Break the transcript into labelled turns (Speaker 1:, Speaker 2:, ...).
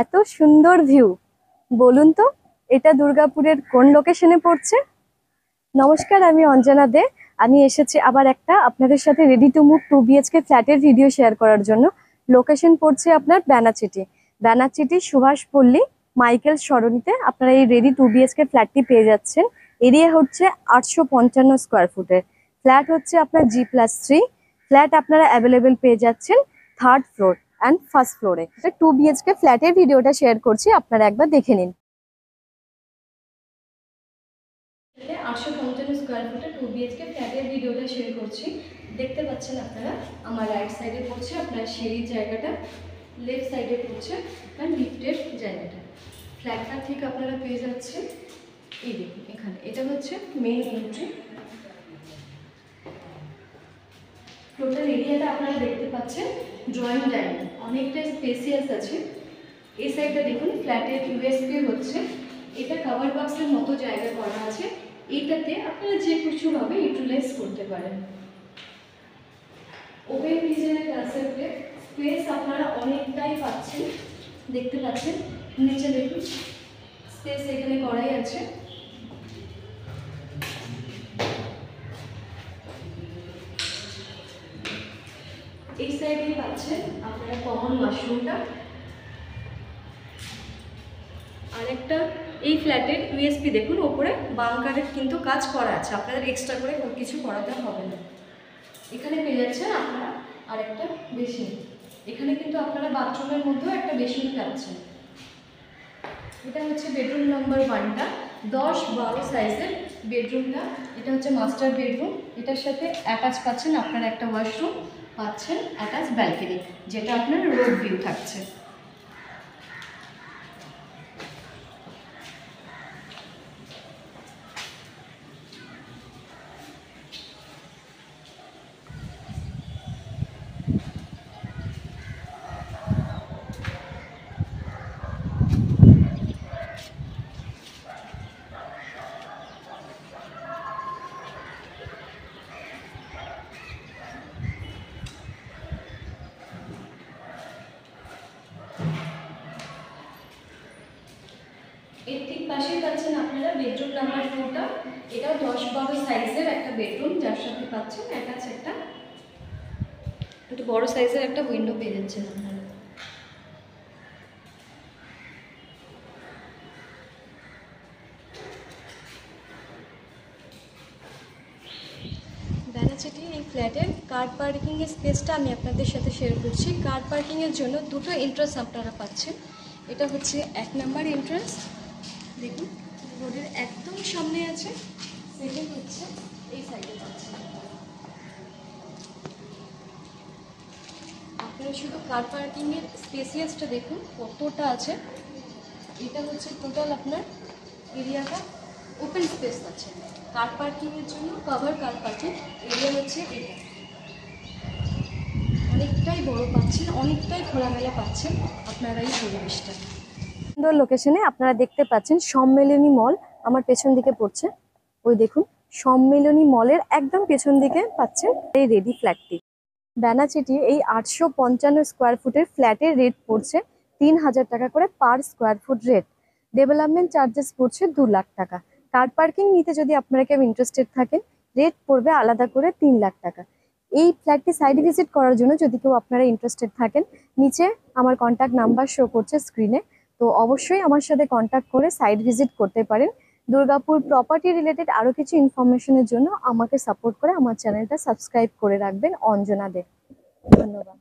Speaker 1: এত সুন্দর ভিউ, বলুন তো এটা দুর্গাপুরের কোন লোকেশনে পড়ছে? নমস্কার, আমি অঞ্জনা দে। আমি এসেছি আবার একটা আপনাদের সাথে রেডি টু মুভ 2 BHK ফ্ল্যাটের ভিডিও শেয়ার করার জন্য। লোকেশন পড়ছে আপনার ব্যানাচিটি। ব্যানাচিটি সুভাষ পল্লী মাইকেল সরণিতে আপনারা এই রেডি 2 BHK ফ্ল্যাটটি পেয়ে যাচ্ছেন। এরিয়া হচ্ছে 855 স্কোয়ার ফুটের। ফ্ল্যাট হচ্ছে আপনার G+3 ফ্ল্যাট আপনারা অ্যাভেলেবেল পেয়ে যাচ্ছেন 3rd ফ্লোর অ্যান্ড 1st ফ্লোরে। 2 BHK ফ্ল্যাটের ভিডিওটা শেয়ার করছি, আপনারা একবার দেখে নিন। 855 স্কোয়ার ফুটে 2 BHK ফ্ল্যাটের ভিডিওটা শেয়ার করছি। দেখতে পাচ্ছেন আপনারা, আমার রাইট সাইডে পড়ছে আপনার সিঁড়ির জায়গাটা, লেফট সাইডে পড়ছে আপনার লিফটের জায়গাটা। ফ্ল্যাটটা ঠিক আপনারা পেয়ে যাচ্ছেন এই দেখুন এখানে, এটা হচ্ছে মেইন এন্ট্রি। টোটাল এরিয়াটা আপনারা দেখতে পাচ্ছেন ড্রয়িং ডাইনিং, অনেকটা স্পেসিয়াস আছে। এই সাইডটা দেখুন ফ্ল্যাটের ইউএসপি হচ্ছে এটা কভার বক্সের মতো জায়গা করা আছে। এইটাতে আপনারা যে কিছুভাবে ইউটিলাইজ করতে পারেন। ওপেন কিচেনের কনসেপ্টে স্পেস আপনারা অনেকটাই পাচ্ছেন, দেখতে পাচ্ছেন। নিচে দেখুন স্পেস এখানে করাই আছে। এই সাইডে পাচ্ছেন আপনারা কমন ওয়াশরুমটা। আরেকটা এই ফ্ল্যাটের ইউএসপি দেখুন, ওপরে বাংকারের কিন্তু কাজ করা আছে, আপনাদের এক্সট্রা করে কিছু করাতে হবে না। এখানে পেয়ে যাচ্ছেন আপনারা আরেকটা বেসিন। এখানে কিন্তু আপনারা বাথরুমের মধ্যেও একটা বেসিন পাচ্ছেন। এটা হচ্ছে বেডরুম নাম্বার 1টা, 10-12 সাইজের বেডরুমটা। এটা হচ্ছে মাস্টার বেডরুম। এটার সাথে অ্যাটাচ পাচ্ছেন আপনারা একটা ওয়াশরুম, পাচ্ছেন অ্যাটাচ ব্যালকনি, যেটা আপনার রোড ভিউ থাকছে। এর ঠিক পাশেই পাচ্ছেন আপনারা বেডরুম নাম্বার 2টা। এটাও 10-12 সাইজের একটা বেডরুম, যার সাথে পাচ্ছেন অ্যাটাচ একটু বড় সাইজের একটা উইন্ডো পেয়ে যাচ্ছেন আপনারা। ব্যানাচিটি এই ফ্ল্যাটের কার পার্কিংয়ের স্পেসটা আমি আপনাদের সাথে শেয়ার করছি। কার পার্কিংয়ের জন্য দুটো এন্ট্রান্স আপনারা পাচ্ছেন। এটা হচ্ছে 1 নাম্বার এন্ট্রান্স, দেখুন রোডের একদম সামনে আছে। সেকেন্ড হচ্ছে এই সাইডে পাচ্ছেন। আপনারা শুধু কার পার্কিংয়ের স্পেসিয়াসটা দেখুন কতটা আছে। এটা হচ্ছে টোটাল আপনার এরিয়াটা ওপেন স্পেস আছে। কার পার্কিংয়ের জন্য কভার কার পার্কিং এরিয়া হচ্ছে এটা, অনেকটাই বড় পাচ্ছেন, অনেকটাই খোলামেলা পাচ্ছেন আপনারা এই পরিবেশটা। সুন্দর লোকেশনে আপনারা দেখতে পাচ্ছেন সম্মেলনী মল আমার পেছন দিকে পড়ছে। ওই দেখুন সম্মেলনী মলের একদম পেছন দিকে পাচ্ছেন এই রেডি ফ্ল্যাটটি। ব্যানাচিটি এই 855 স্কোয়ার ফুটের ফ্ল্যাটের রেট পড়ছে 3000 টাকা করে per square foot rate. Development charges পড়ছে 2 লাখ টাকা। কার পার্কিং নিতে যদি আপনারা কেউ ইন্টারেস্টেড থাকেন, রেট পড়বে আলাদা করে 3 লাখ টাকা। এই ফ্ল্যাটটি সাইড ভিজিট করার জন্য যদি কেউ আপনারা ইন্টারেস্টেড থাকেন, নিচে আমার কন্ট্যাক্ট নাম্বার শো করছে স্ক্রিনে, তো অবশ্যই আমার সাথে কন্ট্যাক্ট করে সাইট ভিজিট করতে পারেন। দুর্গাপুর প্রপার্টি রিলেটেড আরও কিছু ইনফরমেশনের জন্য আমাকে সাপোর্ট করে আমার চ্যানেলটা সাবস্ক্রাইব করে রাখবেন। অঞ্জনা দে। ধন্যবাদ।